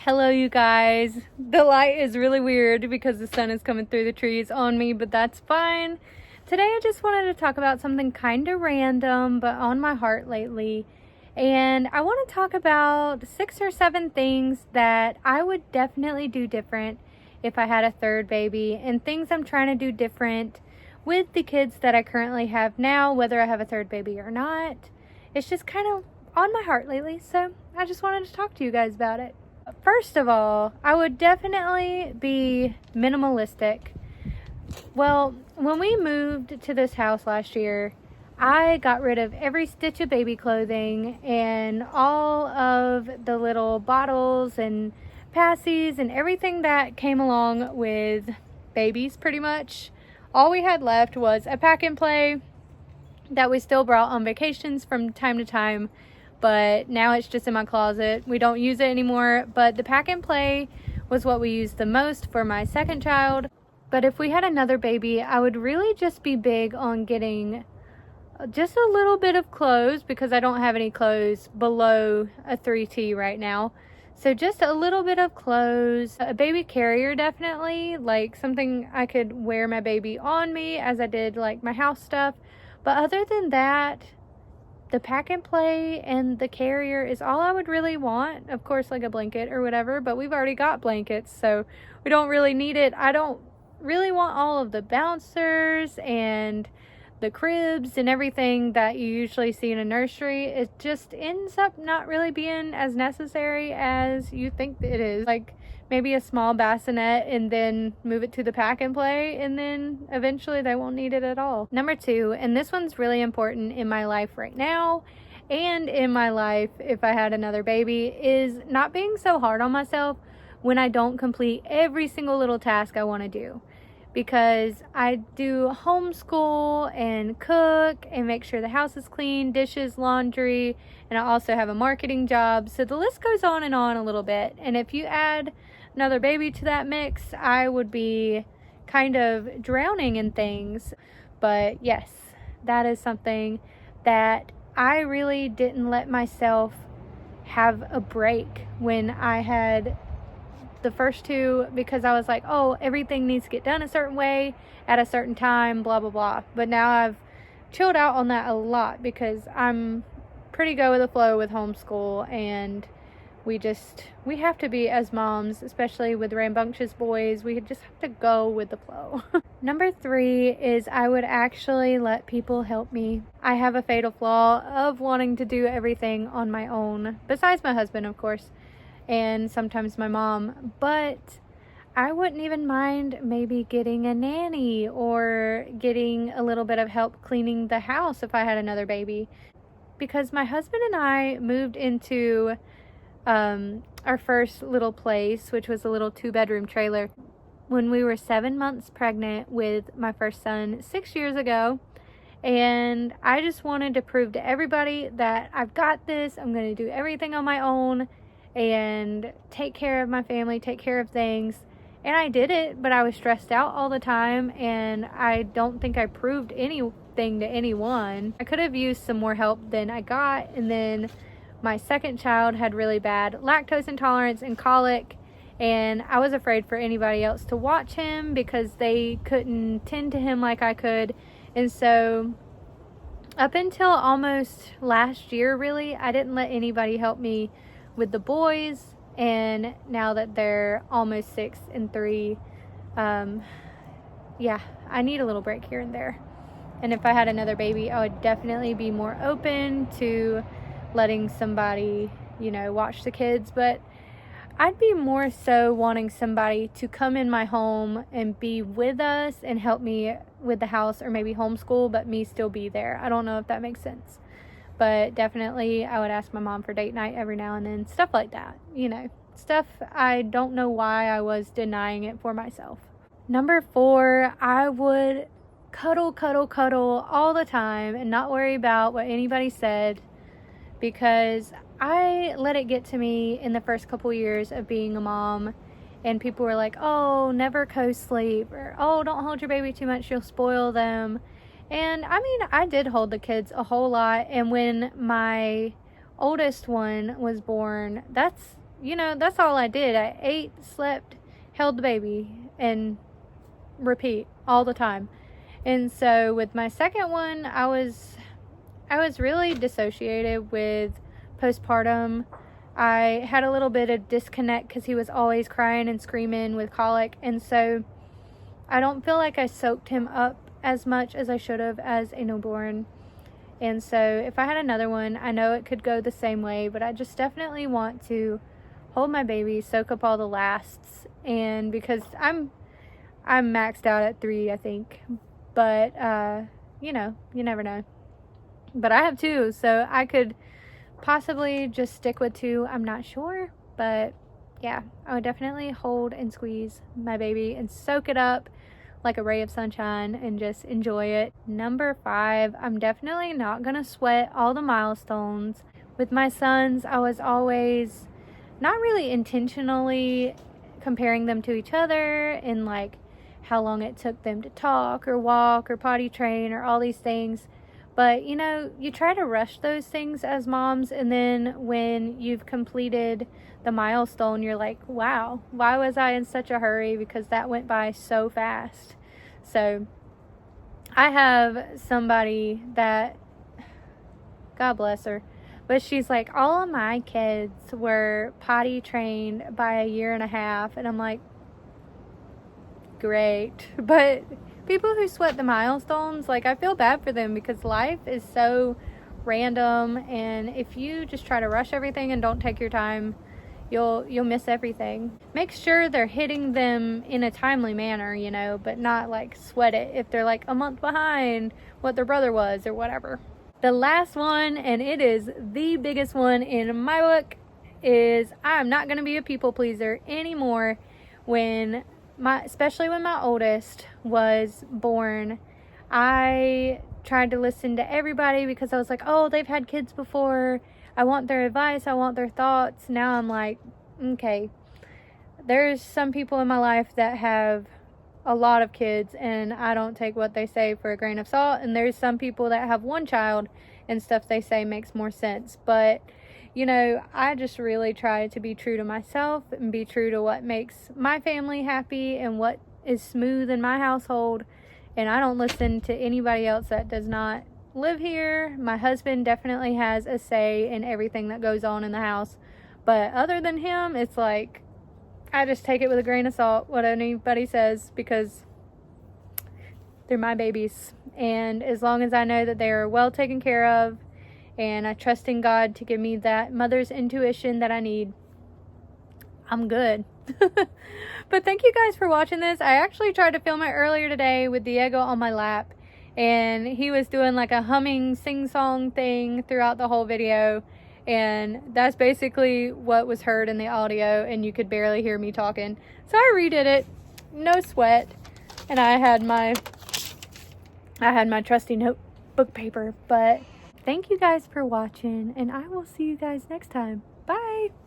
Hello, you guys. The light is really weird because the sun is coming through the trees on me, but that's fine. Today I just wanted to talk about something kind of random, but on my heart lately. And I want to talk about 6 or 7 things that I would definitely do different if I had a third baby, and things I'm trying to do different with the kids that I currently have now, whether I have a third baby or not. It's just kind of on my heart lately, so I just wanted to talk to you guys about it. First of all, I would definitely be minimalistic. Well, when we moved to this house last year, I got rid of every stitch of baby clothing and all of the little bottles and passies and everything that came along with babies pretty much. All we had left was a pack and play that we still brought on vacations from time to time, but now it's just in my closet. We don't use it anymore, but the pack and play was what we used the most for my second child. But if we had another baby, I would really just be big on getting just a little bit of clothes, because I don't have any clothes below a 3T right now. So just a little bit of clothes, a baby carrier definitely, like something I could wear my baby on me as I did like my house stuff. But other than that, the pack and play and the carrier is all I would really want. Of course, like a blanket or whatever, but we've already got blankets, so we don't really need it. I don't really want all of the bouncers and the cribs and everything that you usually see in a nursery. It just ends up not really being as necessary as you think it is. Like maybe a small bassinet and then move it to the pack and play, and then eventually they won't need it at all. Number 2, and this one's really important in my life right now and in my life if I had another baby, is not being so hard on myself when I don't complete every single little task I want to do. Because I do homeschool and cook and make sure the house is clean, dishes, laundry, and I also have a marketing job. So the list goes on and on a little bit. And if you add another baby to that mix, I would be kind of drowning in things. But yes, that is something that I really didn't let myself have a break when I had the first 2, because I was like, oh, everything needs to get done a certain way at a certain time, blah blah blah. But now I've chilled out on that a lot because I'm pretty go with the flow with homeschool, and we have to be, as moms, especially with rambunctious boys, we just have to go with the flow. Number 3 is I would actually let people help me. I have a fatal flaw of wanting to do everything on my own, besides my husband, of course, and sometimes my mom. But I wouldn't even mind maybe getting a nanny or getting a little bit of help cleaning the house if I had another baby. Because my husband and I moved into our first little place, which was a little 2-bedroom trailer, when we were 7 months pregnant with my first son 6 years ago. And I just wanted to prove to everybody that I've got this. I'm going to do everything on my own and take care of my family, take care of things. And I did it, but I was stressed out all the time, and I don't think I proved anything to anyone. I could have used some more help than I got. And then my second child had really bad lactose intolerance and colic, and I was afraid for anybody else to watch him because they couldn't tend to him like I could. And so up until almost last year, really, I didn't let anybody help me with the boys. And now that they're almost 6 and 3, yeah, I need a little break here and there. And if I had another baby, I would definitely be more open to letting somebody, watch the kids. But I'd be more so wanting somebody to come in my home and be with us and help me with the house, or maybe homeschool, but me still be there. I don't know if that makes sense. But definitely I would ask my mom for date night every now and then, stuff like that, stuff I don't know why I was denying it for myself. Number 4, I would cuddle all the time and not worry about what anybody said, because I let it get to me in the first couple years of being a mom, and people were like, oh, never co-sleep, or oh, don't hold your baby too much, you'll spoil them. And I mean, I did hold the kids a whole lot. And when my oldest one was born, that's you know, that's all I did. I ate, slept, held the baby, and repeat all the time. And so with my second one, I was really dissociated with postpartum. I had a little bit of disconnect because he was always crying and screaming with colic, and so I don't feel like I soaked him up as much as I should have as a newborn. And so if I had another one, I know it could go the same way, but I just definitely want to hold my baby, soak up all the lasts, and because I'm maxed out at 3, I think, but you know, you never know. But I have 2, so I could possibly just stick with 2. I'm not sure, but yeah, I would definitely hold and squeeze my baby and soak it up like a ray of sunshine and just enjoy it. Number 5, I'm definitely not gonna sweat all the milestones. With my sons, I was always not really intentionally comparing them to each other and like how long it took them to talk or walk or potty train or all these things. But you know, you try to rush those things as moms, and then when you've completed the milestone, you're like, wow, why was I in such a hurry? Because that went by so fast. So I have somebody that, God bless her, but she's like, all of my kids were potty trained by 1.5 years. And I'm like, great. But people who sweat the milestones, like, I feel bad for them because life is so random, and if you just try to rush everything and don't take your time, you'll miss everything. Make sure they're hitting them in a timely manner, you know, but not like sweat it if they're like a month behind what their brother was or whatever. The last one, and it is the biggest one in my book, is I'm not going to be a people pleaser anymore. Especially when my oldest was born, I tried to listen to everybody because I was like, oh, they've had kids before, I want their advice, I want their thoughts. Now I'm like, okay, there's some people in my life that have a lot of kids, and I don't take what they say for a grain of salt, and there's some people that have one child and stuff they say makes more sense. But you know, I just really try to be true to myself and be true to what makes my family happy and what is smooth in my household. And I don't listen to anybody else that does not live here. My husband definitely has a say in everything that goes on in the house. But other than him, it's like, I just take it with a grain of salt, what anybody says, because they're my babies. And as long as I know that they are well taken care of, and I trust in God to give me that mother's intuition that I need, I'm good. But thank you guys for watching this. I actually tried to film it earlier today with Diego on my lap, and he was doing like a humming sing-song thing throughout the whole video, and that's basically what was heard in the audio, and you could barely hear me talking. So I redid it, no sweat, and I had my trusty notebook paper. But thank you guys for watching, and I will see you guys next time. Bye!